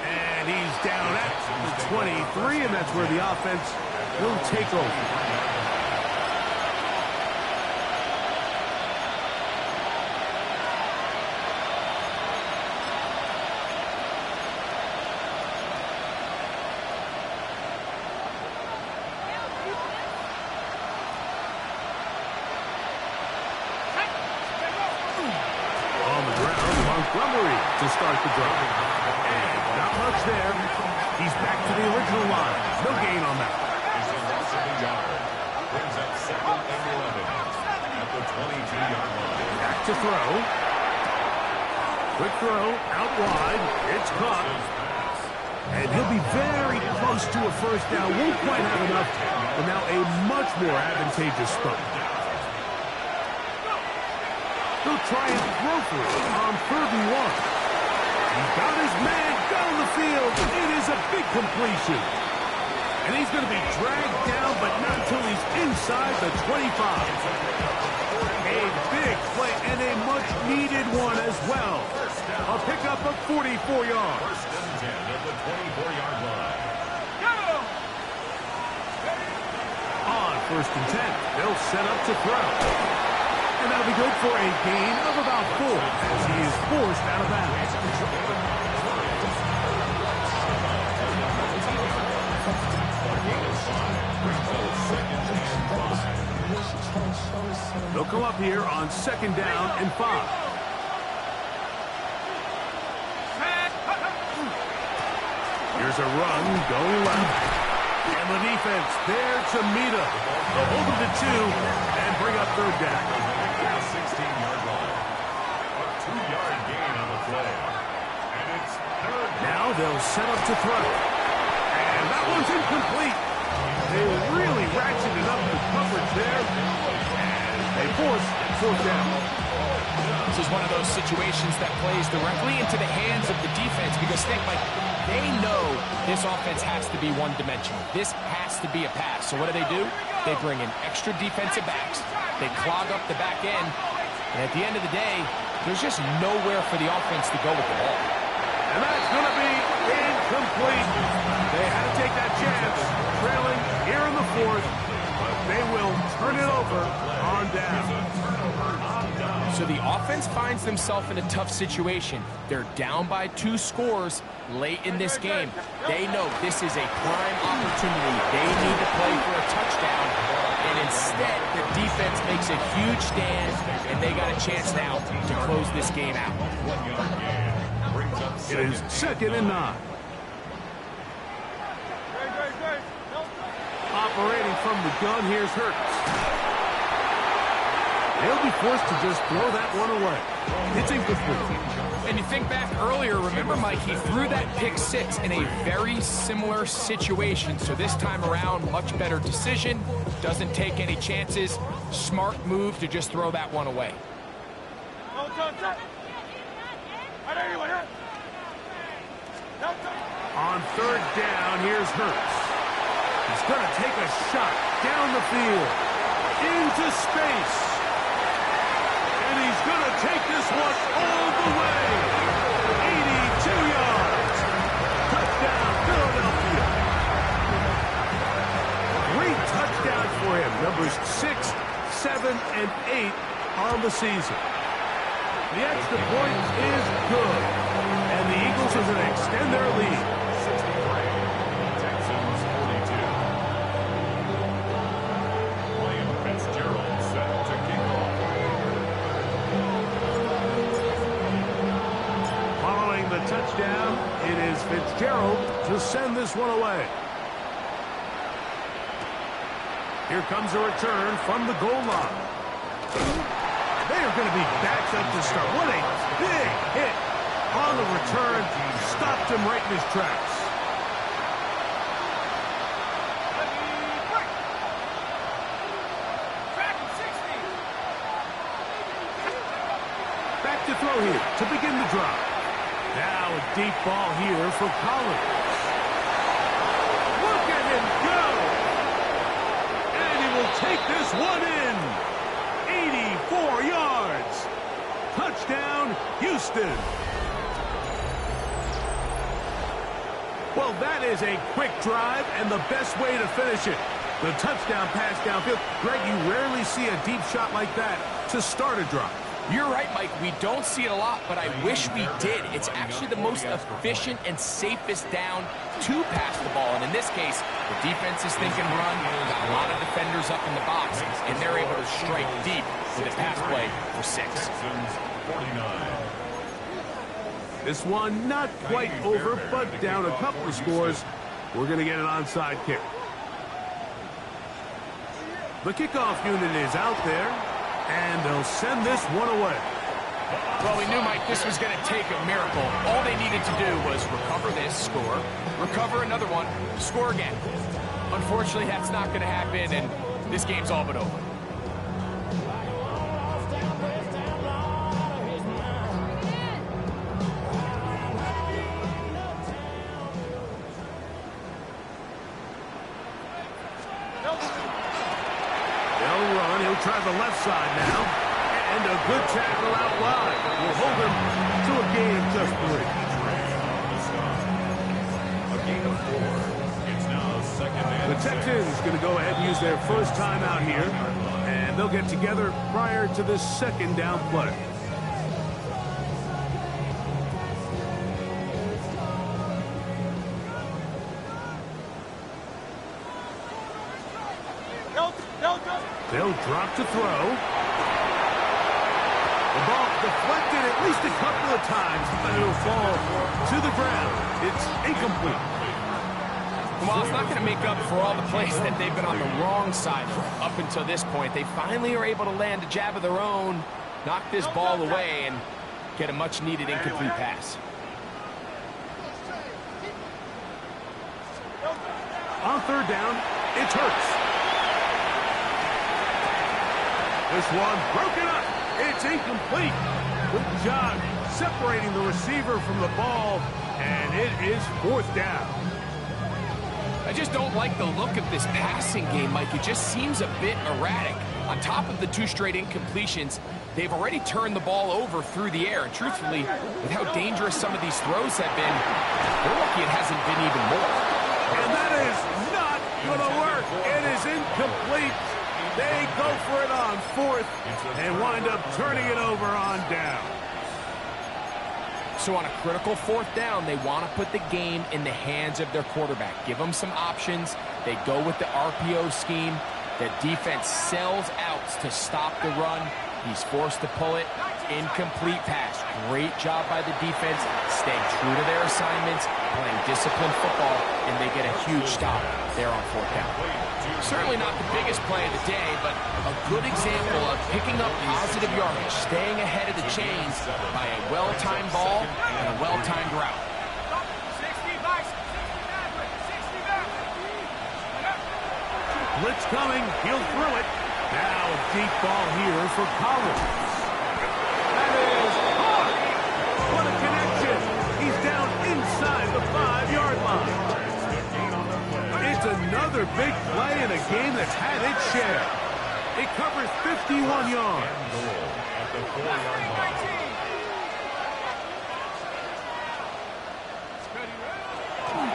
And he's down at the 23, and that's where the offense will take over. Montgomery to start the drive. And not much there. He's back to the original line. No gain on that. It's a loss of a yard. Brings up 2nd and 11 at the 22-yard line. Back to throw. Quick throw out wide. It's caught. And he'll be very close to a first down. Won't quite have enough, but now a much more advantageous spot. He'll try and throw for it on 3rd and 1. He's got his man down the field. It is a big completion. And he's going to be dragged down, but not until he's inside the 25. A big play and a much-needed one as well. A pickup of 44 yards. 1st and 10 at the 24-yard line. On 1st and 10, they'll set up to throw. And that'll be good for a gain of about 4 as he is forced out of bounds. They'll come up here on 2nd down and 5. Here's a run going left. And the defense there to meet him. They'll hold him to 2 and bring up 3rd down. 16-yard line. A 2-yard gain on the play. And it's 3rd down. Now they'll set up to throw. And that one's incomplete. They really ratcheted up the coverage there. And they force 4th down. This is one of those situations that plays directly into the hands of the defense because think, like, they know this offense has to be one-dimensional. This has to be a pass. So what do? They bring in extra defensive backs. They clog up the back end. And at the end of the day, there's just nowhere for the offense to go with the ball. And that's going to be incomplete. They had to take that chance, trailing here in the 4th, but they will turn it over on down. So the offense finds themselves in a tough situation. They're down by 2 scores late in this game. They know this is a prime opportunity. They need to play for a touchdown. And instead, the defense makes a huge stand, and they got a chance now to close this game out. It is 2nd and 9. Operating from the gun, here's Hurts. They'll be forced to just throw that one away. It's incomplete. And you think back earlier, remember, Mike, he threw that pick 6 in a very similar situation. So this time around, much better decision. Doesn't take any chances. Smart move to just throw that one away. On 3rd down, here's Hurts. He's going to take a shot down the field. Into space. And he's going to take this one all the way. 82 yards. Touchdown, Philadelphia. Great touchdown for him. Numbers 6, 7, and 8 on the season. The extra point is good. And the Eagles are going to extend their lead. 63. Texans 42. William Fitzgerald set to kick off. Following the touchdown, it is Fitzgerald to send this one away. Here comes a return from the goal line. They are going to be backed up to start. What a big hit on the return. Stopped him right in his tracks. Back to throw here to begin the drive. Now a deep ball here for Collins. Look at him go! And he will take this one in. 84 yards. Touchdown, Houston. Well, that is a quick drive and the best way to finish it. The touchdown pass downfield. Greg, you rarely see a deep shot like that to start a drive. You're right, Mike. We don't see it a lot, but I wish we did. It's actually the most efficient and safest down to pass the ball. And in this case, the defense is thinking run, got a lot of defenders up in the box, and they're able to strike deep with a pass play for 6. Texans 49. This one not quite over, but down a couple of scores. We're going to get an onside kick. The kickoff unit is out there, and they'll send this one away. Well, we knew, Mike, this was going to take a miracle. All they needed to do was recover this, score, recover another one, score again. Unfortunately, that's not going to happen, and this game's all but over. They'll run. He'll try the left side now. And a good tackle out wide. Will hold him to a gain of just 3. A gain of 4. It's now 2nd and The Texans going to go ahead and use their first timeout here, and they'll get together prior to this second down play. They'll drop to throw. The ball deflected at least a couple of times, but it'll fall to the ground. It's incomplete. Well, it's not going to make up for all the plays that they've been on the wrong side of up until this point. They finally are able to land a jab of their own, knock this ball away, and get a much-needed incomplete pass. On third down, it's Hurts. This one broken up. It's incomplete. Good job separating the receiver from the ball, and it is fourth down. I just don't like the look of this passing game, Mike. It just seems a bit erratic. On top of the 2 straight incompletions, they've already turned the ball over through the air. And truthfully, with how dangerous some of these throws have been, they're lucky it hasn't been even more. And that is not going to work. It is incomplete. They go for it on fourth and wind up turning it over on down. So on a critical fourth down, they want to put the game in the hands of their quarterback. Give them some options. They go with the RPO scheme. The defense sells out to stop the run. He's forced to pull it. Incomplete pass. Great job by the defense, staying true to their assignments, playing disciplined football, and they get a huge stop there on fourth down. Certainly not the biggest play of the day, but a good example of picking up positive yardage, staying ahead of the chains by a well-timed ball and a well-timed route. Blitz coming. He'll throw it. Now a deep ball here for Collins. That is caught. What a connection. He's down inside the 5-yard line. It's another big play in a game that's had its share. It covers 51 yards. At the 4-yard line.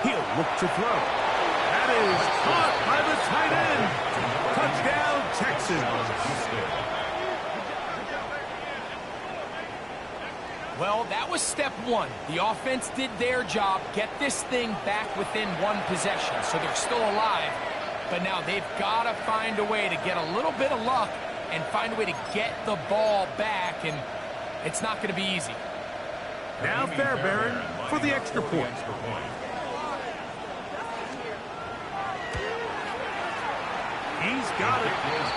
He'll look to throw. That is caught by the tight end. Touchdown, Texans. Well, that was step one. The offense did their job, get this thing back within one possession, so they're still alive. But now they've got to find a way to get a little bit of luck and find a way to get the ball back, and it's not going to be easy. Now Fairbairn for the extra point. He's got it.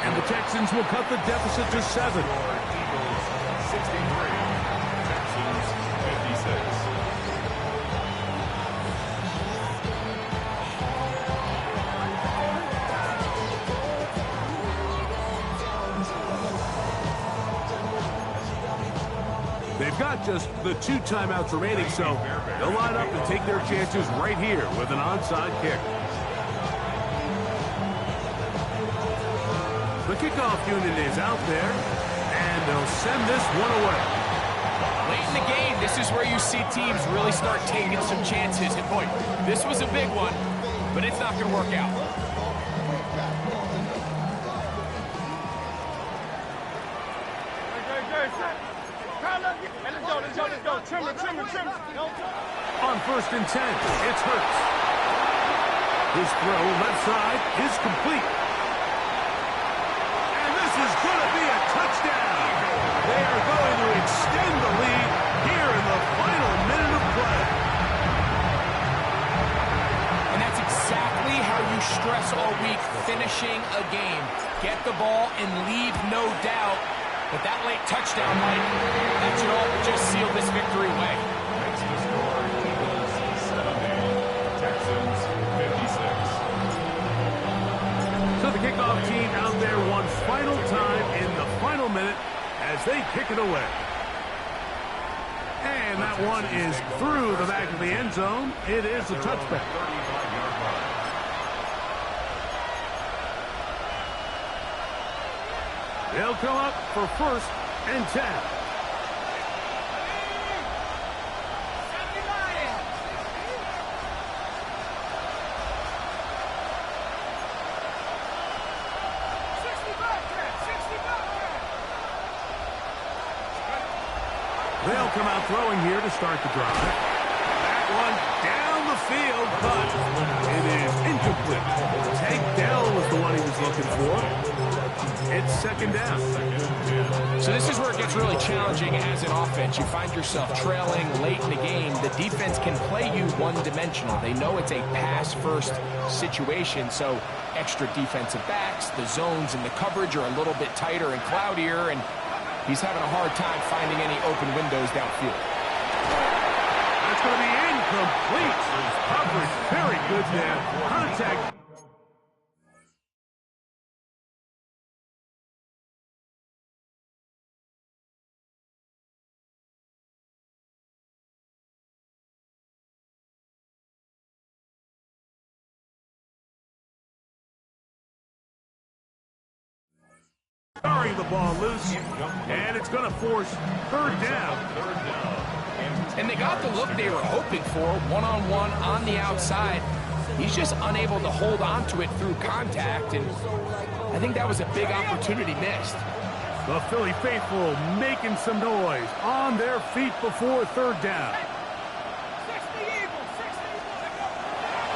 And the Texans will cut the deficit to 7. Eagles 63. Texans 56. They've got just the 2 timeouts remaining, so they'll line up and take their chances right here with an onside kick. The kickoff unit is out there, and they'll send this one away. Late in the game, this is where you see teams really start taking some chances. And boy, this was a big one, but it's not going to work out. On 1st and 10, it's Hurts. His throw left side is complete. And this is going to be a touchdown. They are going to extend the lead here in the final minute of play. And that's exactly how you stress all week, finishing a game. Get the ball and leave no doubt. But that late touchdown, Mike, that should all just seal this victory away. Makes the score Eagles 70. Texans 56. So the kickoff team out there one final time in the final minute as they kick it away. And that one is through the back of the end zone. It is a touchback. 35-yard line. They'll come up for 1st and 10. They'll come out throwing here to start the drive. That one down the field, but it is incomplete. Tank Dell was the one he was looking for. It's second down. So this is where it gets really challenging as an offense. You find yourself trailing late in the game. The defense can play you one-dimensional. They know it's a pass-first situation, so extra defensive backs, the zones and the coverage are a little bit tighter and cloudier, and he's having a hard time finding any open windows downfield. That's going to be incomplete. Coverage very good there. Contact. Carrying the ball loose, and it's going to force third down. And they got the look they were hoping for, one-on-one on the outside. He's just unable to hold on to it through contact, and I think that was a big opportunity missed. The Philly faithful making some noise on their feet before third down.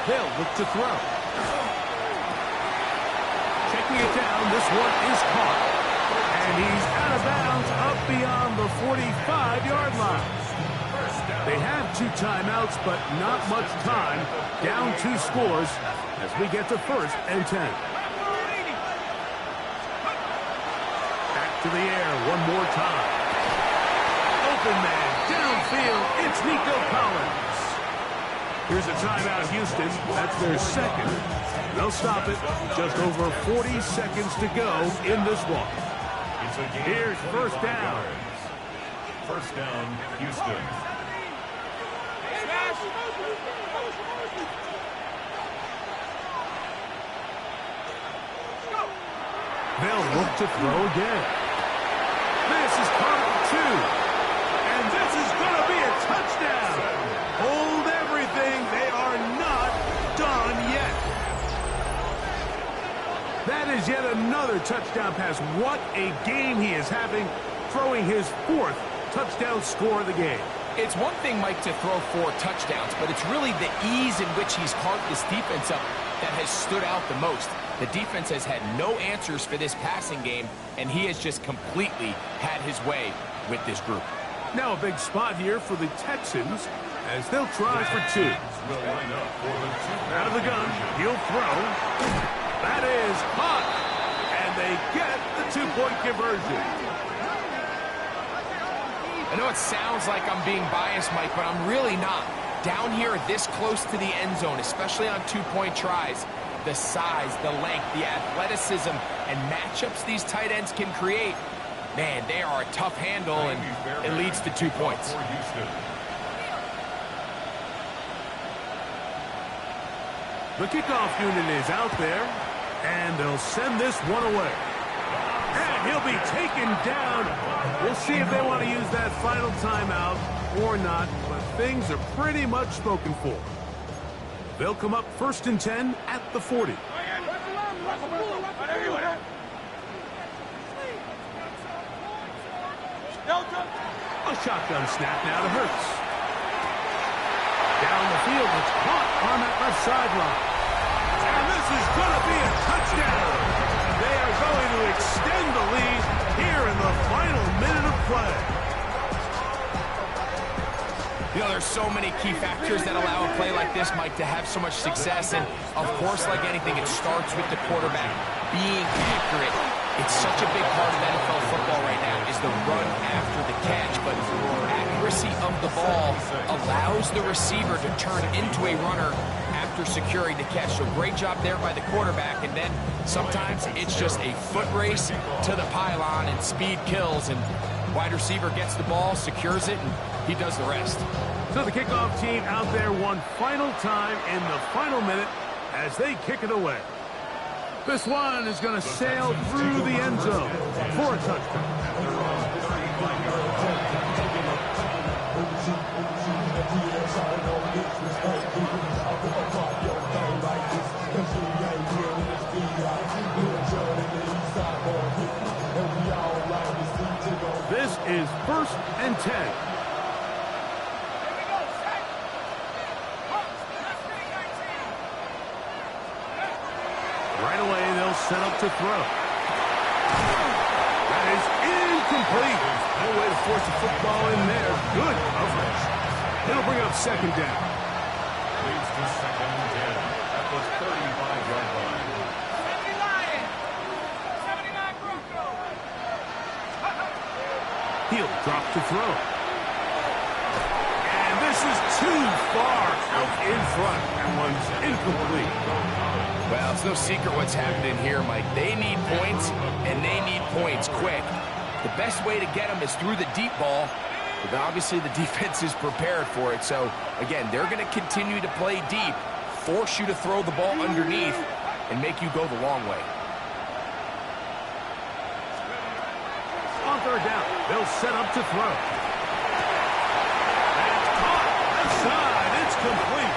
They'll look to throw. Checking it down, this one is caught. And he's out of bounds up beyond the 45-yard line. They have 2 timeouts, but not much time. Down 2 scores as we get to 1st and 10. Back to the air one more time. Open man, downfield, it's Nico Collins. Here's a timeout, Houston. That's their second. They'll stop it. Just over 40 seconds to go in this one. Here's first down. First down, Houston. They'll look to throw again. This is caught at 2. And this is going to be a touchdown. Hold everything. They are not done yet. That is yet another touchdown pass. What a game he is having, throwing his 4th touchdown score of the game. It's one thing, Mike, to throw 4 touchdowns, but it's really the ease in which he's carved this defense up that has stood out the most. The defense has had no answers for this passing game, and he has just completely had his way with this group. Now a big spot here for the Texans as they'll try for 2. Out of the gun, he'll throw. That is caught, and they get the 2-point conversion. I know it sounds like I'm being biased, Mike, but I'm really not. Down here this close to the end zone, especially on 2-point tries, the size, the length, the athleticism, and matchups these tight ends can create, man, they are a tough handle, and it leads to 2 points. The kickoff unit is out there, and they'll send this one away. And he'll be taken down. We'll see if they want to use that final timeout or not, but things are pretty much spoken for. They'll come up 1st and 10 at the 40. A shotgun snap now to Hurts. Down the field, it's caught on that left sideline. And this is going to be a touchdown. They are going to extend the lead here in the final minute of play. You know, there's so many key factors that allow a play like this, Mike, to have so much success. And, of course, like anything, it starts with the quarterback being accurate. It's such a big part of NFL football right now is the run after the catch. But accuracy of the ball allows the receiver to turn into a runner after securing the catch. So great job there by the quarterback. And then sometimes it's just a foot race to the pylon and speed kills. And wide receiver gets the ball, secures it, and he does the rest. So the kickoff team out there one final time in the final minute as they kick it away. This one is going to sail through the end zone for a touchdown. This is 1st and 10. to throw. That is incomplete. No way to force the football in there. Good coverage. It'll bring up second down. Leads to second and 10 at the 35-yard line. 79 Broncos. He'll drop to throw. And this is too far out in front. That one's incomplete. Well, it's no secret what's happening here, Mike. They need points, and they need points quick. The best way to get them is through the deep ball, but obviously the defense is prepared for it. So, again, they're going to continue to play deep, force you to throw the ball underneath, and make you go the long way. On third down, they'll set up to throw. That's caught. Left side. It's complete.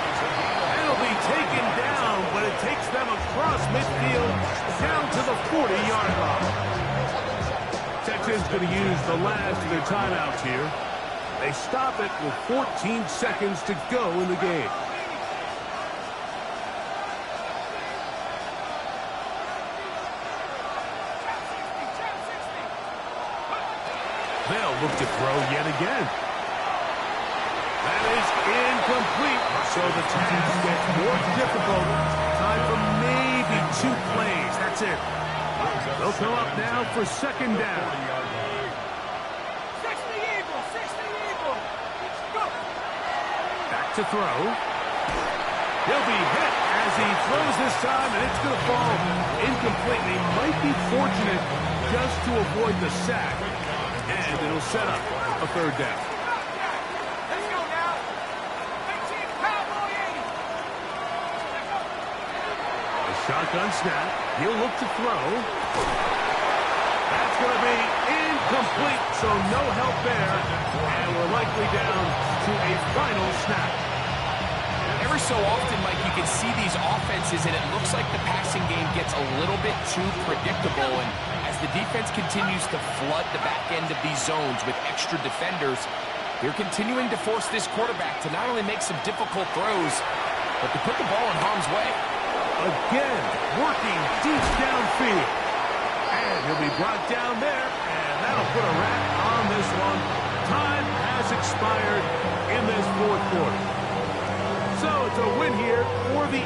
It'll be taken down, but it takes them across midfield down to the 40-yard line. Texans going to use the last of their timeouts here. They stop it with 14 seconds to go in the game. They'll look to throw yet again. That is incomplete. So the task gets more difficult. Time for maybe 2 plays. That's it. They'll come up now for second down. 60 Eagles, 60 Eagles. Go. Back to throw. He'll be hit as he throws this time, and it's going to fall incomplete. He might be fortunate just to avoid the sack. And it'll set up a third down. Let's go now. 18 Cowboy 80. A shotgun snap. He'll look to throw. That's going to be incomplete, so no help there. And we're likely down to a final snap. Every so often, Mike, you can see these offenses, and it looks like the passing game gets a little bit too predictable. And as the defense continues to flood the back end of these zones with extra defenders, they're continuing to force this quarterback to not only make some difficult throws, but to put the ball in harm's way. Again, working deep downfield. And he'll be brought down there, and that'll put a wrap on this one. Time has expired in this fourth quarter. So it's a win here for the